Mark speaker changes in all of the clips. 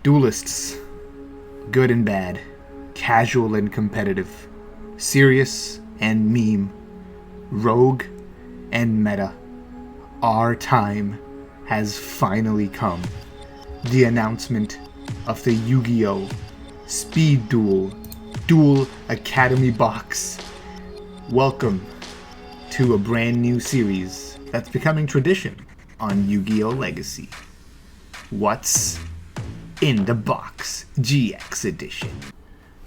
Speaker 1: Duelists, good and bad, casual and competitive, serious and meme, rogue and meta. Our time has finally come. The announcement of the Yugioh Speed Duel Academy box. Welcome to a brand new series that's becoming tradition on Yu-Gi-Oh! Legacy. What's in the box GX edition?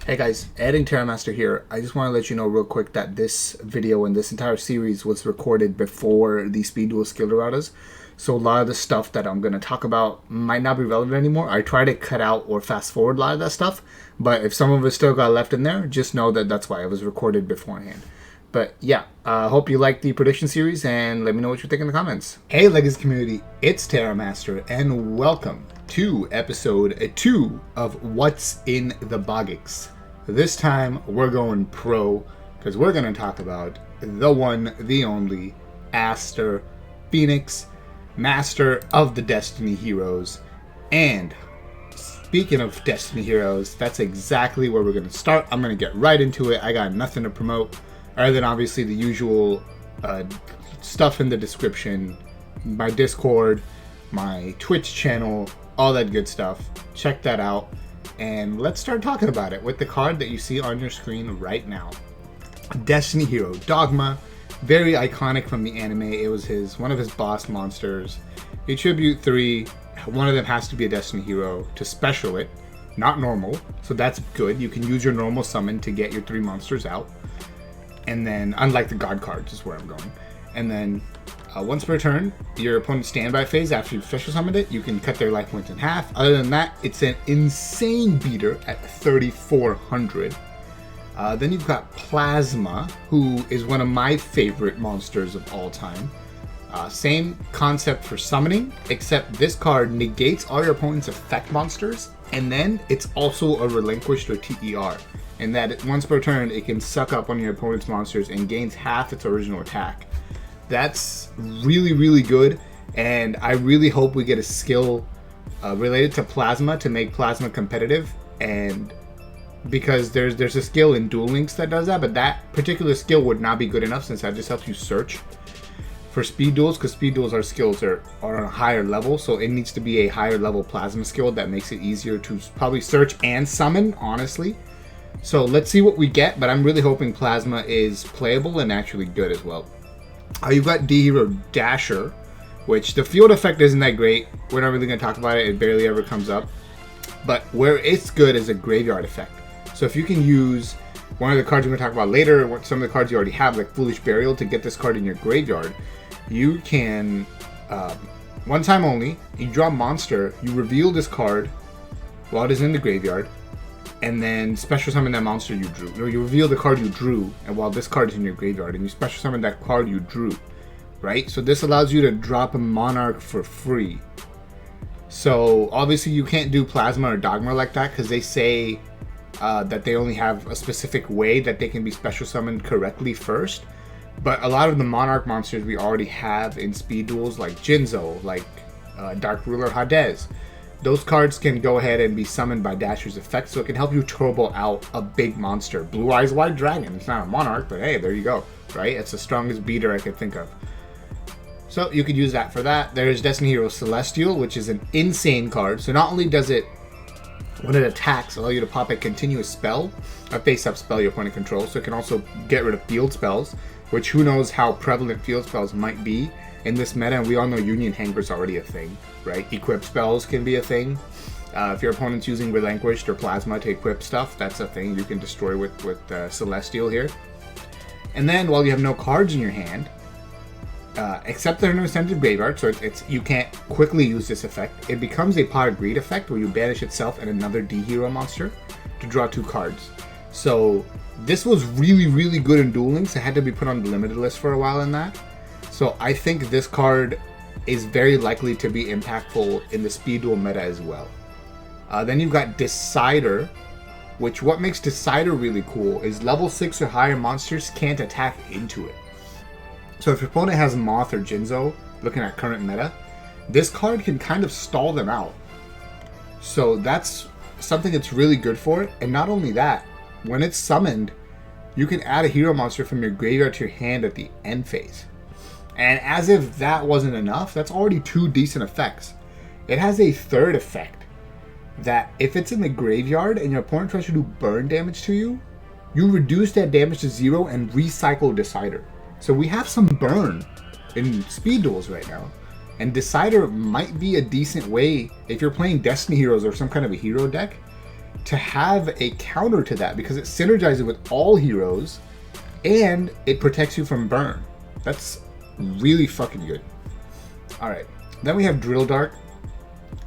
Speaker 1: Hey guys, adding Terramaster here. I just want to let you know real quick that this video and this entire series was recorded before the Speed Duel skill erratas. So a lot of the stuff that I'm going to talk about might not be relevant anymore. I try to cut out or fast forward a lot of that stuff. But if some of it still got left in there, just know that that's why it was recorded beforehand. But yeah, hope you like the prediction series and let me know what you think in the comments. Hey Legacy community, it's Terramaster and welcome to episode 2 of What's in the BoGX. This time we're going pro because we're going to talk about the one, the only, Aster, Phoenix, Master of the Destiny Heroes. And speaking of Destiny Heroes, that's exactly where we're going to start. I'm going to get right into it. I got nothing to promote other than obviously the usual stuff in the description, my Discord, my Twitch channel, all that good stuff. Check that out. And let's start talking about it with the card that you see on your screen right now. Destiny Hero Dogma. Very iconic from the anime. It was one of his boss monsters. You tribute 3. One of them has to be a Destiny Hero to special it, not normal. So that's good. You can use your normal summon to get your 3 monsters out. And then, unlike the God cards, is where I'm going. And then, once per turn, your opponent's standby phase, after you've special summoned it, you can cut their life points in half. Other than that, it's an insane beater at 3,400. Then you've got Plasma, who is one of my favorite monsters of all time. Same concept for summoning, except this card negates all your opponent's effect monsters, and then it's also a relinquished or TER. And that once per turn, it can suck up one of your opponent's monsters and gains half its original attack. That's really, really good, and I really hope we get a skill related to Plasma to make Plasma competitive, and because there's a skill in Duel Links that does that, but that particular skill would not be good enough since that just helps you search for speed duels, because speed duels, our skills are on a higher level, so it needs to be a higher level Plasma skill that makes it easier to probably search and summon, honestly. So let's see what we get, but I'm really hoping Plasma is playable and actually good as well. You've got D-Hero Dasher, which the field effect isn't that great. We're not really going to talk about it. It barely ever comes up. But where it's good is a graveyard effect. So if you can use one of the cards we're going to talk about later, or some of the cards you already have, like Foolish Burial, to get this card in your graveyard, you can, one time only, you draw a monster, you reveal this card while it is in the graveyard, and then special summon that monster you drew. Or you reveal the card you drew, and while this card is in your graveyard, and you special summon that card you drew, right? So this allows you to drop a Monarch for free. So obviously you can't do Plasma or Dogma like that, because they say that they only have a specific way that they can be special summoned correctly first. But a lot of the Monarch monsters we already have in Speed Duels, like Jinzo, like Dark Ruler Hades, those cards can go ahead and be summoned by Dasher's effect, so it can help you turbo out a big monster. Blue Eyes White Dragon. It's not a Monarch, but hey, there you go, right? It's the strongest beater I could think of. So you could use that for that. There's Destiny Hero Celestial, which is an insane card. So not only does it, when it attacks, allow you to pop a continuous spell, a face-up spell your opponent controls, so it can also get rid of field spells, which who knows how prevalent field spells might be in this meta, and we all know Union Hanger is already a thing, right? Equip spells can be a thing. If your opponent's using Relinquished or Plasma to equip stuff, that's a thing you can destroy with Celestial here. And then, while you have no cards in your hand, except they're in a centered graveyard, so you can't quickly use this effect, it becomes a Pot of Greed effect where you banish itself and another D-Hero monster to draw 2 cards. So this was really, really good in Duel Links. It had to be put on the limited list for a while in that. So I think this card is very likely to be impactful in the Speed Duel meta as well. Then you've got Decider, which what makes Decider really cool is level 6 or higher monsters can't attack into it. So if your opponent has Moth or Jinzo, looking at current meta, this card can kind of stall them out. So that's something it's really good for. And not only that, when it's summoned, you can add a hero monster from your graveyard to your hand at the end phase. And as if that wasn't enough, that's already 2 decent effects. It has a third effect that if it's in the graveyard and your opponent tries to do burn damage to you, you reduce that damage to 0 and recycle Decider. So we have some burn in speed duels right now. And Decider might be a decent way, if you're playing Destiny Heroes or some kind of a hero deck, to have a counter to that, because it synergizes with all heroes and it protects you from burn. That's really fucking good. Alright, then we have Drill Dart.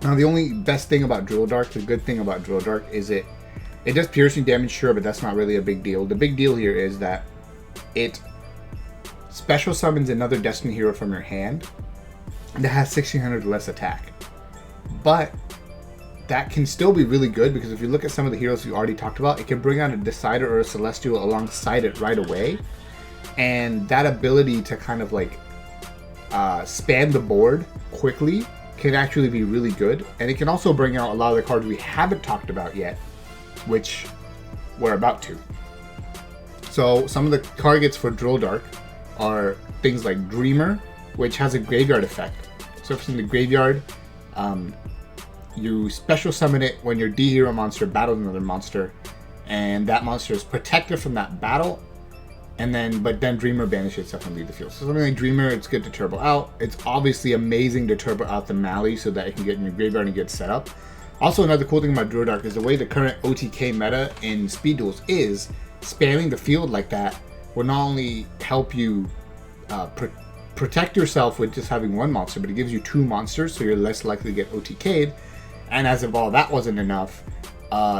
Speaker 1: Now the only best thing about Drill Dart, the good thing about Drill Dart, is it does piercing damage, sure, but that's not really a big deal. The big deal here is that it special summons another Destiny hero from your hand that has 1600 less attack. But that can still be really good, because if you look at some of the heroes we already talked about, it can bring out a Decider or a Celestial alongside it right away. And that ability to kind of like span the board quickly can actually be really good. And it can also bring out a lot of the cards we haven't talked about yet, which we're about to. So some of the targets for Drill Dart are things like Dreamer, which has a graveyard effect. So if it's in the graveyard, you special summon it when your D hero monster battles another monster, and that monster is protected from that battle. But then Dreamer banishes itself and leave the field. So something like Dreamer, it's good to turbo out. It's obviously amazing to turbo out the Mally so that it can get in your graveyard and get set up. Also, another cool thing about Drill Dart is the way the current OTK meta in speed duels is, spamming the field like that will not only help you protect yourself with just having one monster, but it gives you 2 monsters, so you're less likely to get OTK'd. And as if all that wasn't enough,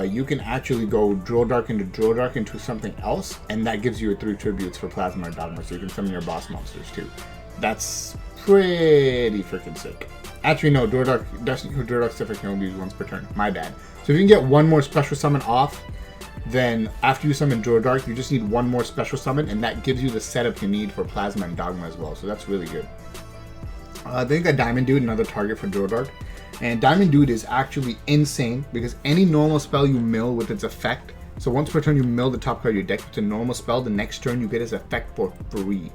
Speaker 1: you can actually go Drill Dart into something else, and that gives you 3 tributes for Plasma or Dogma, so you can summon your boss monsters too. That's pretty freaking sick. Actually, no, Drill Dart stuff can only use once per turn. My bad. So if you can get one more special summon off, then after you summon Drill Dart, you just need one more special summon, and that gives you the setup you need for Plasma and Dogma as well. So that's really good. Then you got Diamond Dude, another target for Drill Dart. And Diamond Dude is actually insane, because any normal spell you mill with its effect, so once per turn you mill the top card of your deck with a normal spell, the next turn you get its effect for free.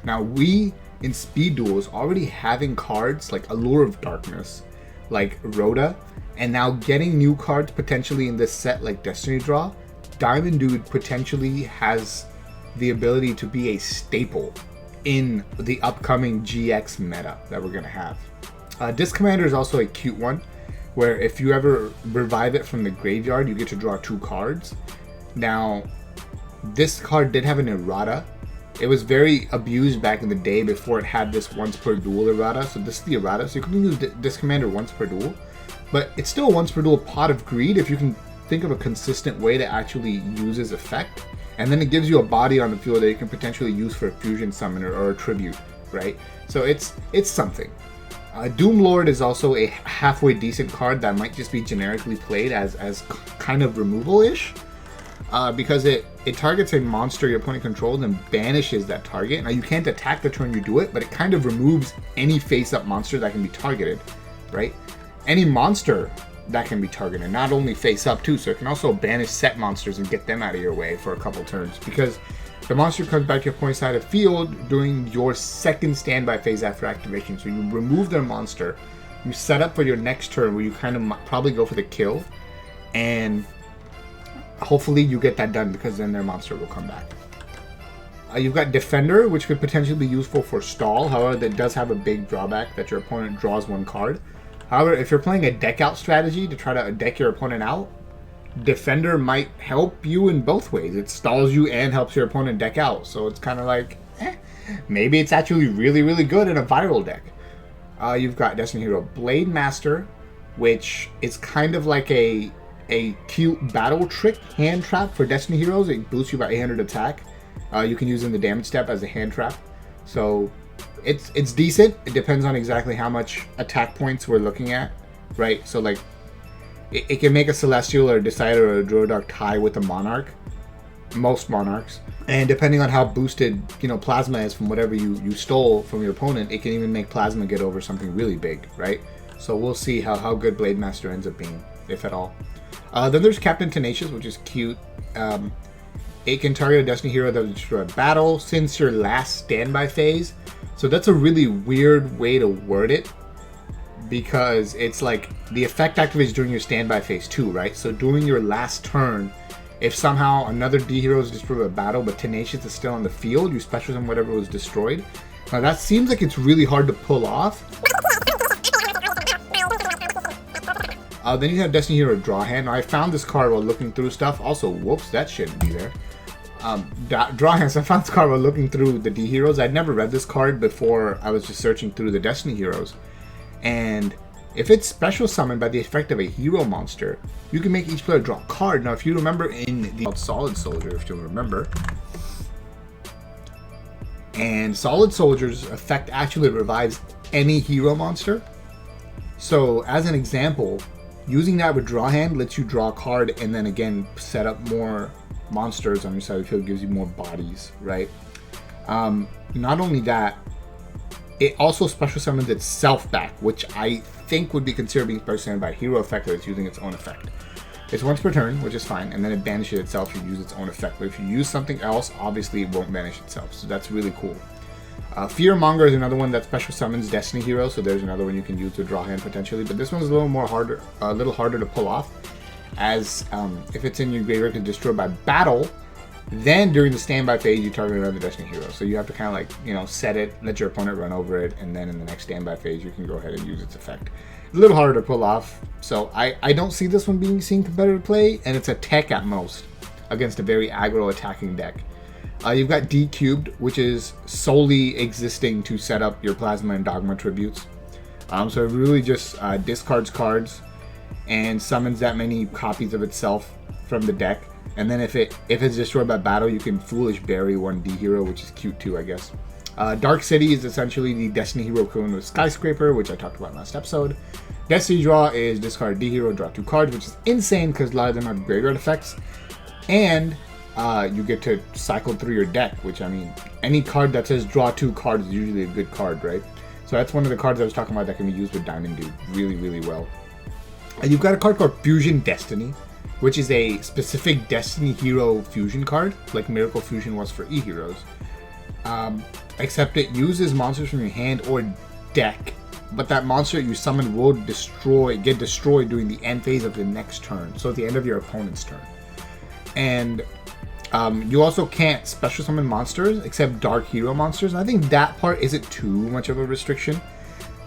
Speaker 1: Now we, in speed duels, already having cards like Allure of Darkness, like Rhoda, and now getting new cards potentially in this set like Destiny Draw, Diamond Dude potentially has the ability to be a staple in the upcoming GX meta that we're going to have. Disc Commander is also a cute one, where if you ever revive it from the graveyard, you get to draw 2 cards. Now, this card did have an errata. It was very abused back in the day before it had this once per duel errata. So this is the errata. So you can use Disc Commander once per duel, but it's still a once per duel Pot of Greed if you can think of a consistent way to actually use his effect. And then it gives you a body on the field that you can potentially use for a fusion summoner or a tribute, right? So it's something. Doom Lord is also a halfway decent card that might just be generically played as kind of removal-ish, because it targets a monster your opponent controls and banishes that target. Now you can't attack the turn you do it, but it kind of removes any face-up monster that can be targeted, right? Any monster that can be targeted, not only face-up too, so it can also banish set monsters and get them out of your way for a couple turns, because the monster comes back to your opponent's side of field during your second standby phase after activation. So you remove their monster, you set up for your next turn where you kind of probably go for the kill, and hopefully you get that done, because then their monster will come back. You've got Defender, which could potentially be useful for stall. However, that does have a big drawback that your opponent draws 1 card. However, if you're playing a deck out strategy to try to deck your opponent out, Defender might help you in both ways. It stalls you and helps your opponent deck out. So it's kind of like, maybe it's actually really, really good in a viral deck. You've got Destiny Hero Blade Master, which is kind of like a cute battle trick hand trap for Destiny Heroes. It boosts you by 800 attack. You can use in the damage step as a hand trap. So it's decent. It depends on exactly how much attack points we're looking at, right? So like, it can make a Celestial or a Decider or a Drill Dart tie with a Monarch, most Monarchs. And depending on how boosted, Plasma is from whatever you stole from your opponent, it can even make Plasma get over something really big, right? So we'll see how good Blade Master ends up being. if at all. Then there's Captain Tenacious, which is cute. It can target a Destiny hero that will destroy a battle since your last standby phase. So that's a really weird way to word it, because it's like the effect activates during your standby phase too, right? So during your last turn, if somehow another D hero is destroyed by a battle, but Tenacious is still on the field, you special summon whatever was destroyed. Now that seems like it's really hard to pull off. Then you have Destiny Hero Draw Hand. Now I found this card while looking through stuff. Also, whoops, that shouldn't be there. Draw Hand. So I found this card while looking through the D heroes. I'd never read this card before. I was just searching through the Destiny heroes. And if it's special summoned by the effect of a hero monster, you can make each player draw a card. Now, if you remember in the Solid Soldier, if you'll remember, and Solid Soldier's effect actually revives any hero monster. So, as an example, using that with Draw Hand lets you draw a card and then again set up more monsters on your side of the field, gives you more bodies, right? Not only that, it also special summons itself back, which I think would be considered being special summoned by a hero effect that it's using its own effect. It's once per turn, which is fine, and then it banishes itself if you use its own effect. But if you use something else, obviously it won't banish itself, so that's really cool. Fearmonger is another one that special summons Destiny heroes, so there's another one you can use to draw hand potentially. But this one's a little harder to pull off, as if it's in your graveyard to destroy by battle, then during the standby phase you target another Destiny hero. So you have to kind of like, you know, set it, let your opponent run over it, and then in the next standby phase you can go ahead and use its effect. It's a little harder to pull off, so I don't see this one being seen competitive play, and it's a tech at most against a very aggro attacking deck. You've got D Cubed, which is solely existing to set up your Plasma and Dogma tributes. So it really just discards cards and summons that many copies of itself from the deck. And then if it's destroyed by battle, you can Foolish Bury one D hero, which is cute too, I guess. Dark City is essentially the Destiny hero equivalent of Skyscraper, which I talked about last episode. Destiny Draw is discard D hero, draw 2 cards, which is insane because a lot of them have graveyard effects. And you get to cycle through your deck, which, I mean, any card that says draw 2 cards is usually a good card, right? So that's one of the cards I was talking about that can be used with Diamond Dude really, really well. You've got a card called Fusion Destiny, which is a specific Destiny hero fusion card, like Miracle Fusion was for E-Heroes. Except it uses monsters from your hand or deck, but that monster you summon will get destroyed during the end phase of the next turn, so at the end of your opponent's turn. And you also can't special summon monsters except dark hero monsters. And I think that part isn't too much of a restriction.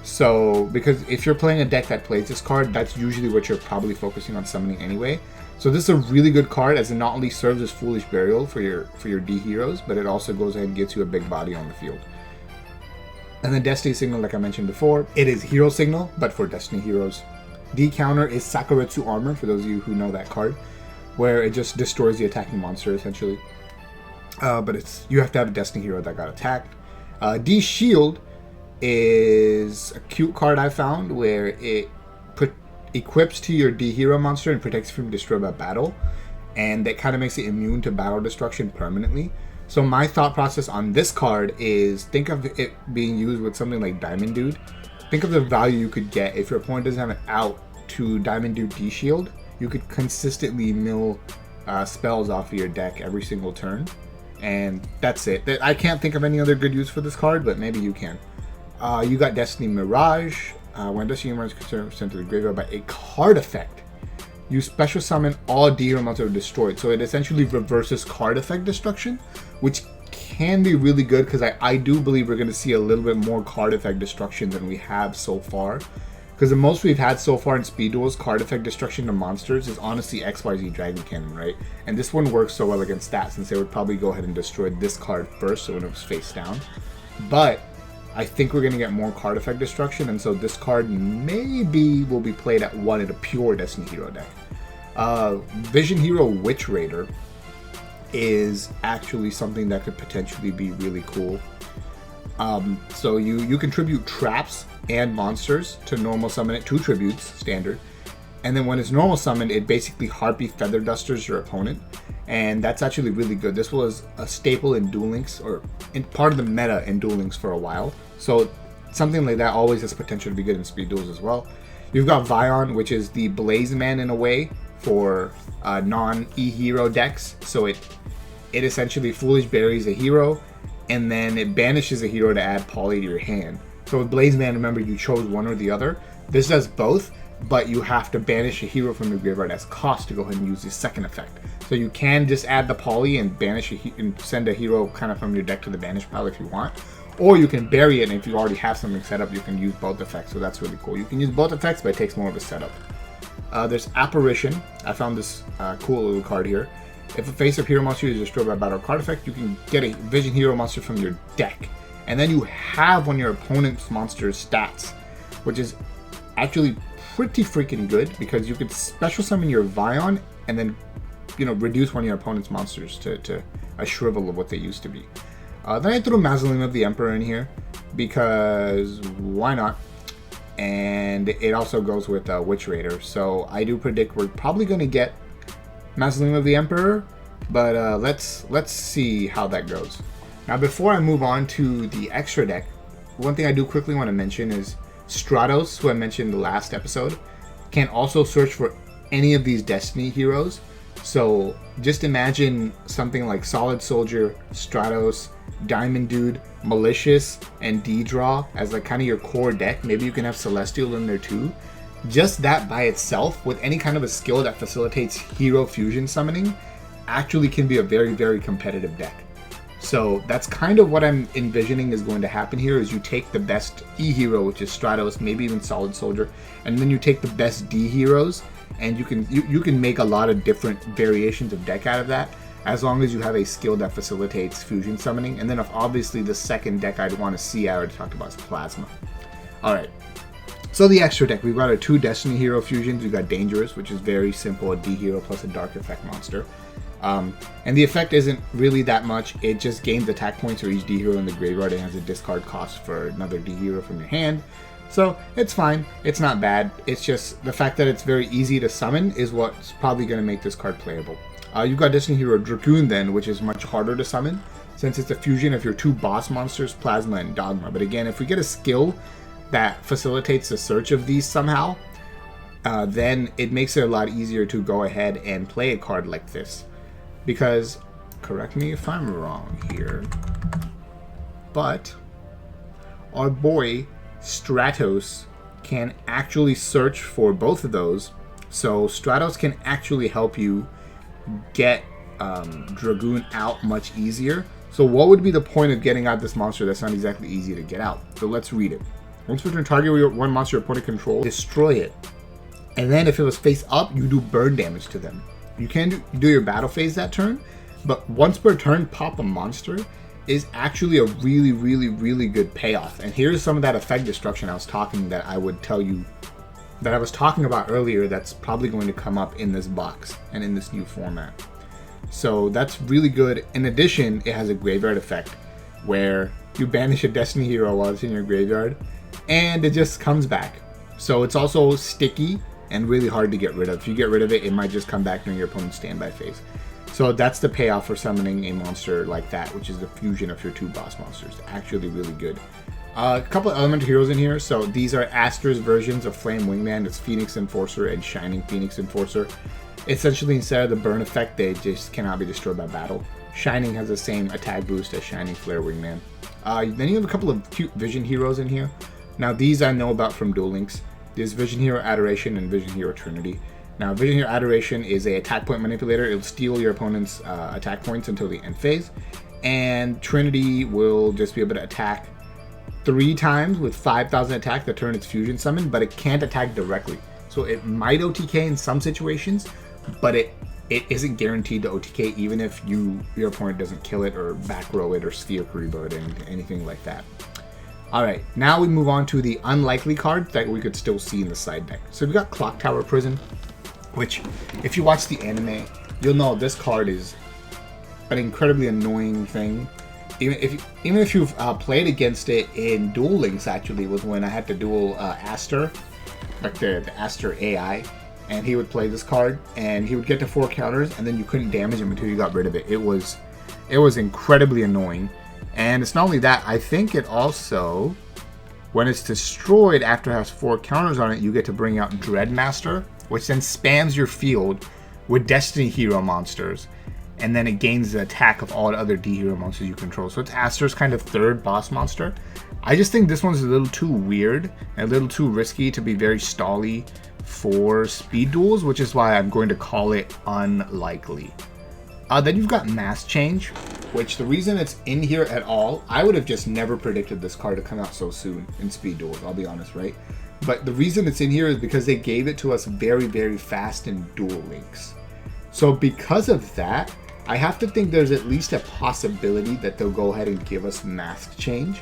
Speaker 1: So, because if you're playing a deck that plays this card, that's usually what you're probably focusing on summoning anyway. So this is a really good card, as it not only serves as Foolish Burial for your D heroes, but it also goes ahead and gets you a big body on the field. And then Destiny Signal, like I mentioned before, it is Hero Signal, but for Destiny heroes. D counter is Sakuretsu Armor, for those of you who know that card, where it just destroys the attacking monster essentially. But you have to have a Destiny hero that got attacked. D Shield is a cute card I found where it equips to your D hero monster and protects from destroyed by battle, and that kind of makes it immune to battle destruction permanently. So my thought process on this card is, think of it being used with something like Diamond Dude. Think of the value you could get if your opponent doesn't have an out to Diamond Dude D Shield. You could consistently mill spells off of your deck every single turn, and that's it. I can't think of any other good use for this card, but maybe you can. You got Destiny Mirage. When Destiny Mirage is sent to the graveyard by a card effect, you special summon all D hero monsters are destroyed. So it essentially reverses card effect destruction, which can be really good, because I do believe we're going to see a little bit more card effect destruction than we have so far. Because the most we've had so far in Speed Duels, card effect destruction to monsters, is honestly XYZ Dragon Cannon, right? And this one works so well against that, since they would probably go ahead and destroy this card first, so when it was face down. But I think we're going to get more card effect destruction, and so this card maybe will be played at 1 in a pure Destiny hero deck. Vision Hero Witch Raider is actually something that could potentially be really cool. So you contribute traps and monsters to normal summon it, 2 tributes, standard. And then when it's normal summoned, it basically Harpy Feather Dusters your opponent. And that's actually really good. This was a staple in Duel Links, or in part of the meta in Duel Links for a while. So something like that always has potential to be good in Speed Duels as well. You've got Vion, which is the Blaze Man in a way for non-E hero decks. So it essentially Foolish Berries a hero, and then it banishes a hero to add Poly to your hand. So with Blaze Man, remember you chose one or the other. This does both, but you have to banish a hero from your graveyard as cost to go ahead and use the second effect. So you can just add the Poly and banish and send a hero kind of from your deck to the banish pile if you want. Or you can bury it, and if you already have something set up, you can use both effects, so that's really cool. You can use both effects, but it takes more of a setup. There's Apparition. I found this cool little card here. If a face-up hero monster is destroyed by battle card effect, you can get a Vision hero monster from your deck. And then you have one of your opponent's monster's stats, which is actually pretty freaking good, because you could special summon your Vion and then, you know, reduce one of your opponent's monsters to a shrivel of what they used to be. Then I threw Mausoleum of the Emperor in here, because why not? And it also goes with Witch Raider, so I do predict we're probably going to get Mausoleum of the Emperor, but let's see how that goes. Now, before I move on to the extra deck, one thing I do quickly want to mention is Stratos, who I mentioned in the last episode, can also search for any of these Destiny heroes. So just imagine something like Solid Soldier, Stratos, Diamond Dude, Malicious, and D-Draw as like kind of your core deck. Maybe you can have Celestial in there too. Just that by itself, with any kind of a skill that facilitates hero fusion summoning, actually can be a very, very competitive deck. So that's kind of what I'm envisioning is going to happen here, is you take the best E hero, which is Stratos, maybe even Solid Soldier, and then you take the best D heroes, and you can make a lot of different variations of deck out of that, as long as you have a skill that facilitates fusion summoning. And then obviously the second deck I'd want to see, I already talked about, is Plasma. Alright, so the extra deck, we've got our 2 Destiny hero fusions. We've got Dangerous, which is very simple, a D hero plus a Dark Effect monster. And the effect isn't really that much. It just gains attack points for each D hero in the graveyard and has a discard cost for another D hero from your hand. So it's fine. It's not bad. It's just the fact that it's very easy to summon is what's probably going to make this card playable. You've got Destiny hero Dragoon then, which is much harder to summon, since it's a fusion of your 2 boss monsters, Plasma and Dogma. But again, if we get a skill that facilitates the search of these somehow, then it makes it a lot easier to go ahead and play a card like this. Because, correct me if I'm wrong here, but our boy Stratos can actually search for both of those. So Stratos can actually help you get Dragoon out much easier. So what would be the point of getting out this monster that's not exactly easy to get out? So let's read it. Once per turn, target one monster your opponent controls, destroy it. And then if it was face up, you do burn damage to them. You can do your battle phase that turn, but once per turn, pop a monster is actually a really, really, really good payoff. And here's some of that effect destruction I was talking about earlier that's probably going to come up in this box and in this new format. So that's really good. In addition, it has a graveyard effect where you banish a Destiny hero while it's in your graveyard and it just comes back. So it's also sticky and really hard to get rid of. If you get rid of it, it might just come back during your opponent's standby phase. So that's the payoff for summoning a monster like that, which is the fusion of your 2 boss monsters. Actually really good. A couple of elemental heroes in here. So these are Aster's versions of Flame Wingman. It's Phoenix Enforcer and Shining Phoenix Enforcer. Essentially, instead of the burn effect, they just cannot be destroyed by battle. Shining has the same attack boost as Shining Flare Wingman. Then you have a couple of cute Vision heroes in here. Now these I know about from Duel Links. There's Vision Hero Adoration and Vision Hero Trinity. Now, Vision Hero Adoration is a attack point manipulator. It'll steal your opponent's attack points until the end phase. And Trinity will just be able to attack 3 times with 5,000 attack the turn it's fusion summoned, but it can't attack directly. So it might OTK in some situations, but it isn't guaranteed to OTK even if your opponent doesn't kill it or back row it or Sphere Karibo it and anything like that. Alright, now we move on to the unlikely cards that we could still see in the side deck. So we've got Clock Tower Prison, which, if you watch the anime, you'll know this card is an incredibly annoying thing. Even if you've played against it in Duel Links, actually, was when I had to duel Aster, like the Aster AI, and he would play this card, and he would get to 4 counters, and then you couldn't damage him until you got rid of it. It was incredibly annoying. And it's not only that, I think it also When it's destroyed after it has 4 counters on it, you get to bring out Dreadmaster, which then spams your field with Destiny Hero monsters, and then it gains the attack of all the other D Hero monsters you control. So it's Aster's kind of 3rd boss monster. I just think this one's a little too weird and a little too risky to be very stally for speed duels, which is why I'm going to call it unlikely. Then you've got Mass Change, which the reason it's in here at all, I would have just never predicted this card to come out so soon in speed duels, I'll be honest, right? But the reason it's in here is because they gave it to us very, very fast in Duel Links. So because of that, I have to think there's at least a possibility that they'll go ahead and give us Mask Change,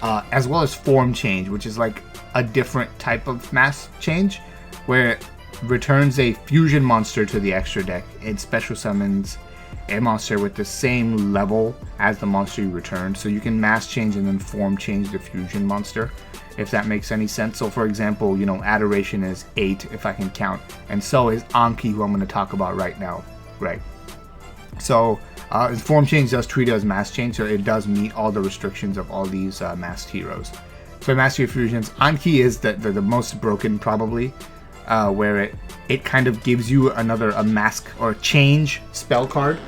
Speaker 1: as well as Form Change, which is like a different type of Mask Change, where it returns a fusion monster to the extra deck and special summons a monster with the same level as the monster you returned. So you can Mask Change and then Form Change the fusion monster, if that makes any sense. So for example, you know, Adoration is 8 if I can count, and so is Anki, who I'm going to talk about right now, right? So Form Change does treat it as Mask Change, so it does meet all the restrictions of all these masked heroes. So Master Hero Fusions, Anki is the most broken probably, where it kind of gives you a mask or change spell card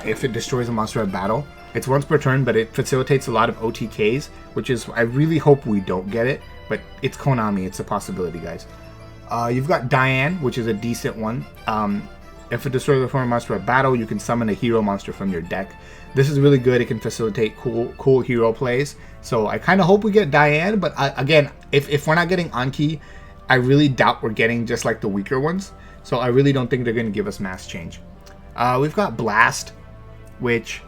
Speaker 1: if it destroys a monster at battle. It's once per turn, but it facilitates a lot of OTKs, which is, I really hope we don't get it, but it's Konami, it's a possibility, guys. You've got Diane, which is a decent one. If it destroys a foreign monster at battle, you can summon a hero monster from your deck. This is really good. It can facilitate cool hero plays. So I kind of hope we get Diane, but again, if we're not getting Anki, I really doubt we're getting just like the weaker ones. So I really don't think they're going to give us Mass Change. We've got Blast, which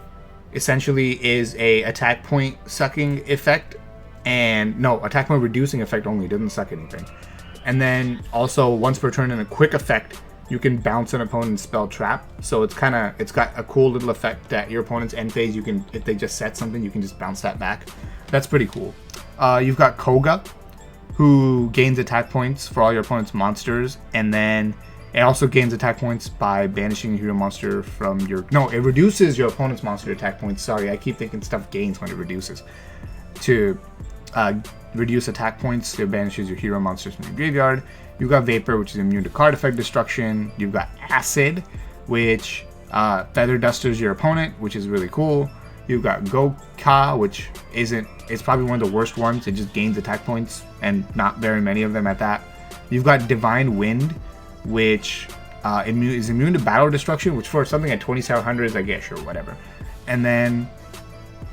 Speaker 1: essentially is a attack point sucking effect, and no, attack point reducing effect only, it doesn't suck anything. And then also once per turn in a quick effect, you can bounce an opponent's spell trap. So it's got a cool little effect that your opponent's end phase, you can, if they just set something, you can just bounce that back. That's pretty cool. You've got Koga, who gains attack points for all your opponent's monsters, and then it also gains attack points by banishing a hero monster from your... No, it reduces your opponent's monster attack points. Sorry, I keep thinking stuff gains when it reduces. To reduce attack points, it banishes your hero monsters from your graveyard. You've got Vapor, which is immune to card effect destruction. You've got Acid, which feather dusters your opponent, which is really cool. You've got Goka, which it's probably one of the worst ones. It just gains attack points, and not very many of them at that. You've got Divine Wind, which is immune to battle destruction, which for something at 2700 is, I guess, sure, whatever. And then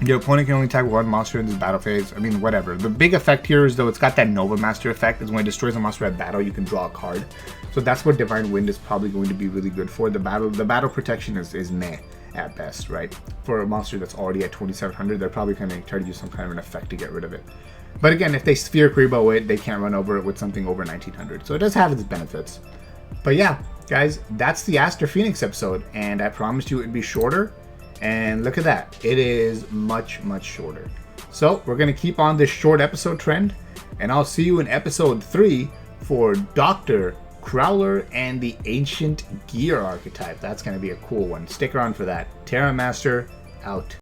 Speaker 1: your opponent can only attack one monster in this battle phase. I mean, whatever. The big effect here is, though, it's got that Nova Master effect. Is when it destroys a monster at battle, you can draw a card. So that's what Divine Wind is probably going to be really good for. The battle protection is meh at best, right? For a monster that's already at 2700, they're probably going to try to use some kind of an effect to get rid of it. But again, if they Sphere Kuriboh it, they can't run over it with something over 1900. So it does have its benefits. But yeah, guys, that's the Aster Phoenix episode, and I promised you it'd be shorter, and look at that. It is much, much shorter. So we're going to keep on this short episode trend, and I'll see you in episode 3 for Dr. Crowler and the Ancient Gear archetype. That's going to be a cool one. Stick around for that. Terra Master, out.